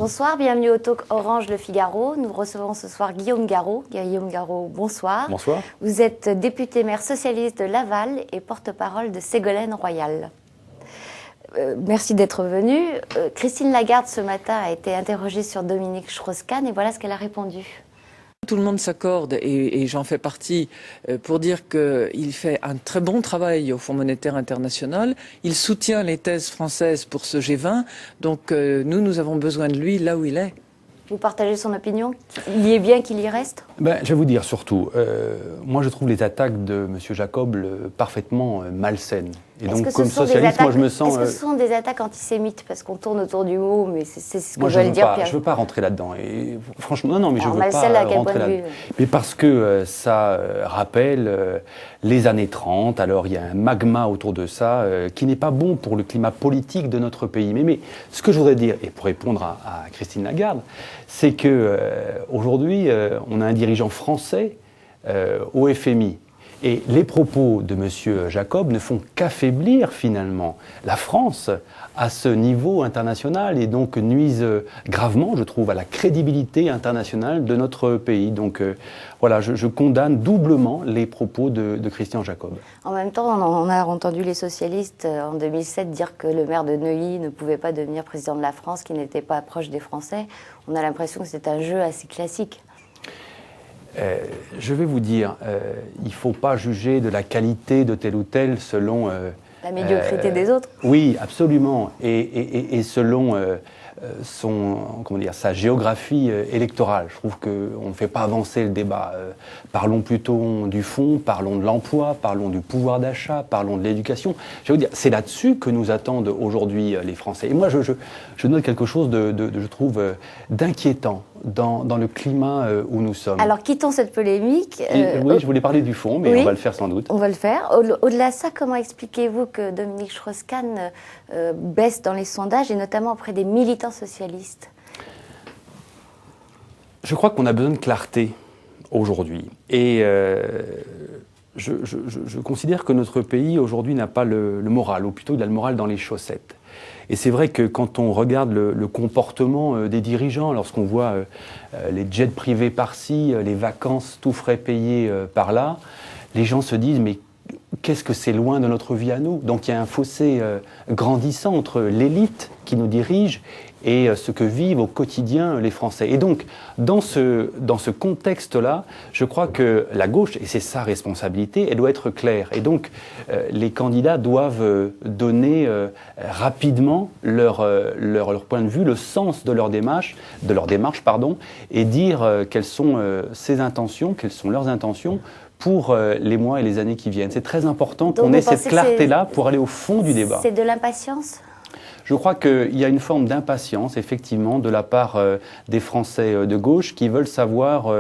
Bonsoir, bienvenue au Talk Orange Le Figaro. Nous recevons ce soir Guillaume Garot. Guillaume Garot, bonsoir. Bonsoir. Vous êtes député maire socialiste de Laval et porte-parole de Ségolène Royal. Merci d'être venu. Christine Lagarde, ce matin, a été interrogée sur Dominique Strauss-Kahn et voilà ce qu'elle a répondu. Tout le monde s'accorde, et j'en fais partie, pour dire qu'il fait un très bon travail au Fonds monétaire international. Il soutient les thèses françaises pour ce G20. Donc nous avons besoin de lui là où il est. Vous partagez son opinion? Il est bien qu'il y reste? Je vais vous dire surtout, moi je trouve les attaques de M. Jacob parfaitement malsaines. Et donc comme socialiste, moi je me sens... Est-ce que ce sont des attaques antisémites? Parce qu'on tourne autour du mot, mais c'est ce que moi, je veux dire, Pierre. Je ne veux pas rentrer là-dedans. Et franchement, non, mais je ne veux pas rentrer là-dedans. Mais parce que ça rappelle les années 30, alors il y a un magma autour de ça qui n'est pas bon pour le climat politique de notre pays. Mais ce que je voudrais dire, et pour répondre à Christine Lagarde, c'est qu'aujourd'hui, on a un dirigeant français au FMI. Et les propos de M. Jacob ne font qu'affaiblir finalement la France à ce niveau international et donc nuisent gravement, je trouve, à la crédibilité internationale de notre pays. Donc voilà, je condamne doublement les propos de Christian Jacob. En même temps, on a entendu les socialistes en 2007 dire que le maire de Neuilly ne pouvait pas devenir président de la France, qu'il n'était pas proche des Français. On a l'impression que c'est un jeu assez classique. Je vais vous dire, il ne faut pas juger de la qualité de tel ou tel selon... la médiocrité des autres? Oui, absolument. Et selon sa géographie électorale. Je trouve qu'on ne fait pas avancer le débat. Parlons plutôt du fond, parlons de l'emploi, parlons du pouvoir d'achat, parlons de l'éducation. Je veux dire, c'est là-dessus que nous attendent aujourd'hui les Français. Et moi, je note quelque chose je trouve, d'inquiétant dans le climat où nous sommes. Alors, quittons cette polémique. Oui, je voulais parler du fond, mais oui, on va le faire sans doute. On va le faire. Au-delà de ça, comment expliquez-vous que Dominique Strauss-Kahn baisse dans les sondages, et notamment auprès des militants socialistes? Je crois qu'on a besoin de clarté aujourd'hui. Et je considère que notre pays, aujourd'hui, n'a pas le moral, ou plutôt il a le moral dans les chaussettes. Et c'est vrai que quand on regarde le comportement des dirigeants, lorsqu'on voit les jets privés par-ci, les vacances tout frais payés par-là, les gens se disent « mais qu'est-ce que c'est loin de notre vie à nous ?» Donc il y a un fossé grandissant entre l'élite qui nous dirige et ce que vivent au quotidien les Français. Et donc, dans ce contexte-là, je crois que la gauche, et c'est sa responsabilité, elle doit être claire. Et donc, les candidats doivent donner rapidement leur point de vue, le sens de leur démarche, et dire quelles sont ses intentions, quelles sont leurs intentions pour les mois et les années qui viennent. C'est très important qu'on ait cette clarté-là pour aller au fond du débat. C'est de l'impatience ? Je crois qu'il y a une forme d'impatience, effectivement, de la part des Français de gauche qui veulent savoir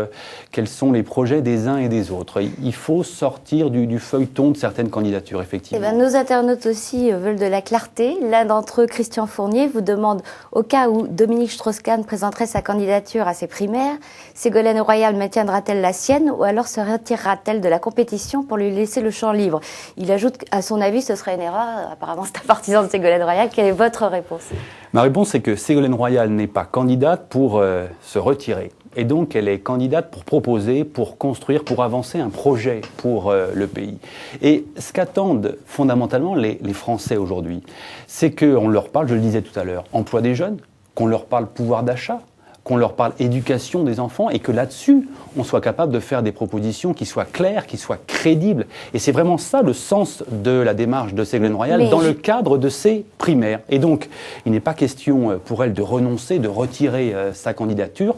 quels sont les projets des uns et des autres. Il faut sortir du feuilleton de certaines candidatures, effectivement. Nos internautes aussi veulent de la clarté. L'un d'entre eux, Christian Fournier, vous demande, au cas où Dominique Strauss-Kahn présenterait sa candidature à ses primaires, Ségolène Royal maintiendra-t-elle la sienne ou alors se retirera-t-elle de la compétition pour lui laisser le champ libre? Il ajoute qu'à son avis, ce serait une erreur. Apparemment, c'est un partisan de Ségolène Royal. Quelle est votre réponse? Ma réponse, c'est que Ségolène Royal n'est pas candidate pour se retirer. Et donc, elle est candidate pour proposer, pour construire, pour avancer un projet pour le pays. Et ce qu'attendent fondamentalement les Français aujourd'hui, c'est qu'on leur parle, je le disais tout à l'heure, emploi des jeunes, qu'on leur parle pouvoir d'achat, qu'on leur parle éducation des enfants et que là-dessus, on soit capable de faire des propositions qui soient claires, qui soient crédibles. Et c'est vraiment ça le sens de la démarche de Ségolène Royal dans le cadre de ses primaires. Et donc, il n'est pas question pour elle de renoncer, de retirer sa candidature.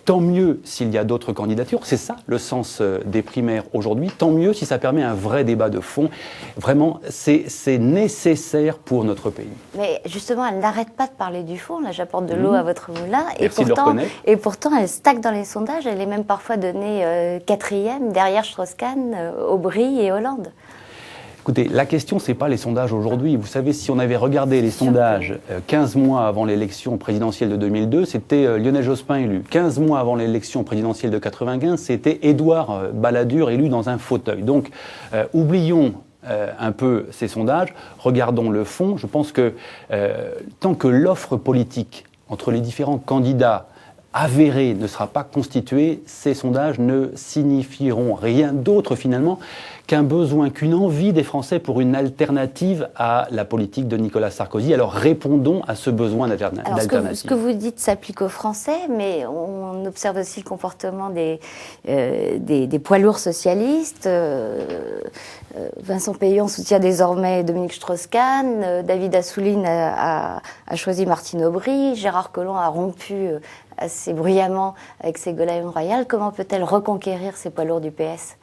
Tant mieux s'il y a d'autres candidatures, c'est ça le sens des primaires aujourd'hui. Tant mieux si ça permet un vrai débat de fond. Vraiment, c'est nécessaire pour notre pays. Mais justement, elle n'arrête pas de parler du fond. Là, j'apporte de l'eau à votre moulin. Et pourtant, elle stagne dans les sondages. Elle est même parfois donnée quatrième, derrière Strauss-Kahn, Aubry et Hollande. Écoutez, la question, ce n'est pas les sondages aujourd'hui. Vous savez, si on avait regardé les sondages 15 mois avant l'élection présidentielle de 2002, c'était Lionel Jospin élu. 15 mois avant l'élection présidentielle de 1995, c'était Édouard Balladur élu dans un fauteuil. Donc, oublions un peu ces sondages, regardons le fond. Je pense que tant que l'offre politique entre les différents candidats avéré ne sera pas constitué, ces sondages ne signifieront rien d'autre finalement qu'un besoin, qu'une envie des Français pour une alternative à la politique de Nicolas Sarkozy. Alors répondons à ce besoin d'alternative. Ce que vous dites s'applique aux Français, mais on observe aussi le comportement des poids lourds socialistes. Vincent Peillon soutient désormais Dominique Strauss-Kahn, David Assouline a choisi Martine Aubry, Gérard Collomb a rompu assez bruyamment avec Ségolène Royal. Comment peut-elle reconquérir ces poids lourds du PS ?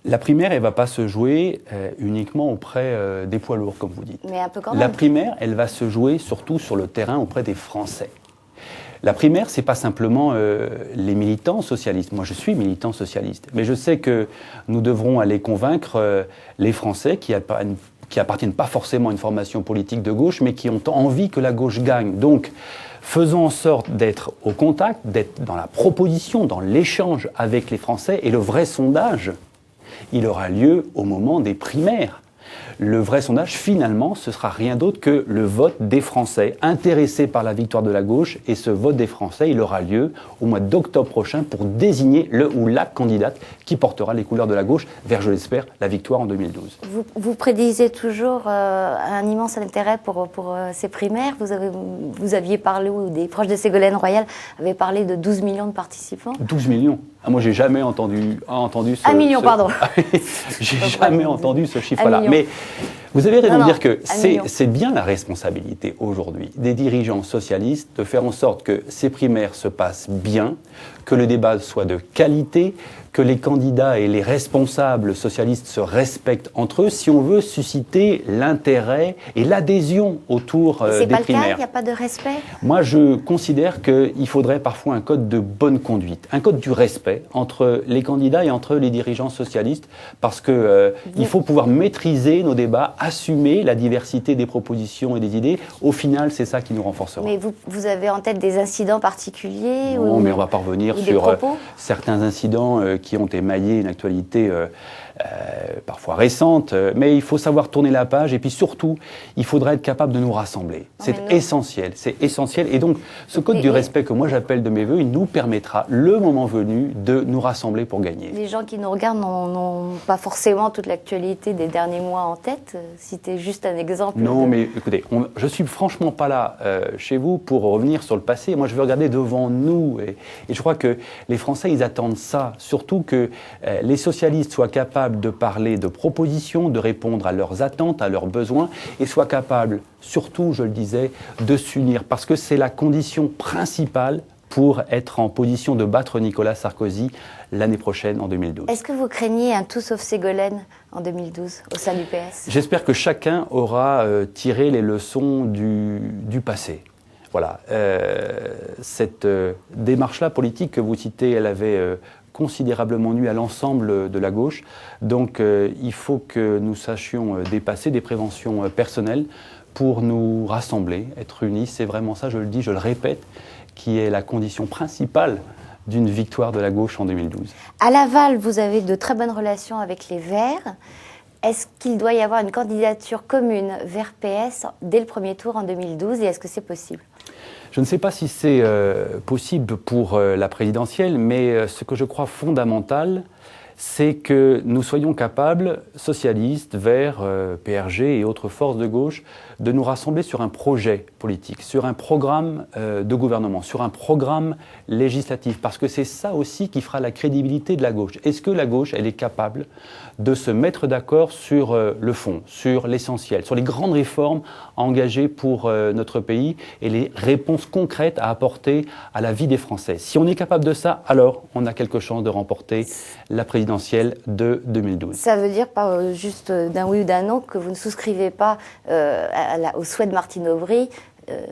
La primaire, elle ne va pas se jouer uniquement auprès des poids lourds, comme vous dites. Mais un peu quand même. La primaire, elle va se jouer surtout sur le terrain auprès des Français. La primaire, ce n'est pas simplement les militants socialistes. Moi, je suis militant socialiste. Mais je sais que nous devrons aller convaincre les Français qui appartiennent pas forcément à une formation politique de gauche, mais qui ont envie que la gauche gagne. Donc, faisons en sorte d'être au contact, d'être dans la proposition, dans l'échange avec les Français. Et le vrai sondage, il aura lieu au moment des primaires. Le vrai sondage, finalement, ce sera rien d'autre que le vote des Français intéressés par la victoire de la gauche. Et ce vote des Français, il aura lieu au mois d'octobre prochain pour désigner le ou la candidate qui portera les couleurs de la gauche vers, je l'espère, la victoire en 2012. Vous prédisez toujours un immense intérêt pour ces primaires. Vous aviez parlé, ou des proches de Ségolène Royal avaient parlé de 12 millions de participants. 12 millions. Ah, moi, j'ai jamais entendu ce... 1 million, pardon. J'ai jamais entendu ce chiffre-là. Mais vous avez raison de dire que c'est bien la responsabilité aujourd'hui des dirigeants socialistes de faire en sorte que ces primaires se passent bien, que le débat soit de qualité, que les candidats et les responsables socialistes se respectent entre eux si on veut susciter l'intérêt et l'adhésion autour des primaires. C'est pas le cas, il n'y a pas de respect? Moi, je considère qu'il faudrait parfois un code de bonne conduite, un code du respect entre les candidats et entre les dirigeants socialistes, parce que il faut pouvoir maîtriser nos débats, assumer la diversité des propositions et des idées. Au final, c'est ça qui nous renforcera. Mais vous avez en tête des incidents particuliers? Non, mais on va pas revenir sur certains incidents qui ont émaillé une actualité parfois récente, mais il faut savoir tourner la page et puis surtout, il faudrait être capable de nous rassembler. C'est essentiel, et donc ce code du respect que moi j'appelle de mes voeux, il nous permettra, le moment venu, de nous rassembler pour gagner. Les gens qui nous regardent n'ont pas forcément toute l'actualité des derniers mois en tête. Citez juste un exemple. Non, mais écoutez, je suis franchement pas là chez vous pour revenir sur le passé. Moi, je veux regarder devant nous, et je crois que les Français, ils attendent ça, surtout que les socialistes soient capables de parler de propositions, de répondre à leurs attentes, à leurs besoins, et soient capables, surtout, je le disais, de s'unir, parce que c'est la condition principale pour être en position de battre Nicolas Sarkozy l'année prochaine, en 2012. Est-ce que vous craignez un tout sauf Ségolène en 2012 au sein du PS? J'espère que chacun aura tiré les leçons du passé. Voilà. Cette démarche-là politique que vous citez, elle avait considérablement nui à l'ensemble de la gauche. Donc il faut que nous sachions dépasser des préventions personnelles pour nous rassembler, être unis. C'est vraiment ça, je le dis, je le répète, qui est la condition principale d'une victoire de la gauche en 2012. À Laval, vous avez de très bonnes relations avec les Verts. Est-ce qu'il doit y avoir une candidature commune Verts PS dès le premier tour en 2012 et est-ce que c'est possible ? Je ne sais pas si c'est possible pour la présidentielle, mais ce que je crois fondamental, c'est que nous soyons capables, socialistes, Verts, PRG et autres forces de gauche, de nous rassembler sur un projet politique, sur un programme de gouvernement, sur un programme législatif, parce que c'est ça aussi qui fera la crédibilité de la gauche. Est-ce que la gauche, elle est capable de se mettre d'accord sur le fond, sur l'essentiel, sur les grandes réformes engagées pour notre pays et les réponses concrètes à apporter à la vie des Français? Si on est capable de ça, alors on a quelque chance de remporter la présidentielle de 2012. Ça veut dire, pas juste d'un oui ou d'un non, que vous ne souscrivez pas au souhait de Martine Aubry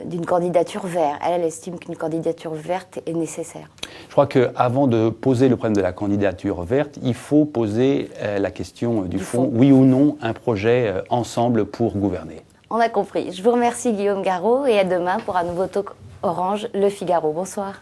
d'une candidature verte. Elle estime qu'une candidature verte est nécessaire. Je crois qu'avant de poser le problème de la candidature verte, il faut poser la question du fond. Oui ou non, un projet ensemble pour gouverner. On a compris. Je vous remercie Guillaume Garot et à demain pour un nouveau talk Orange Le Figaro. Bonsoir.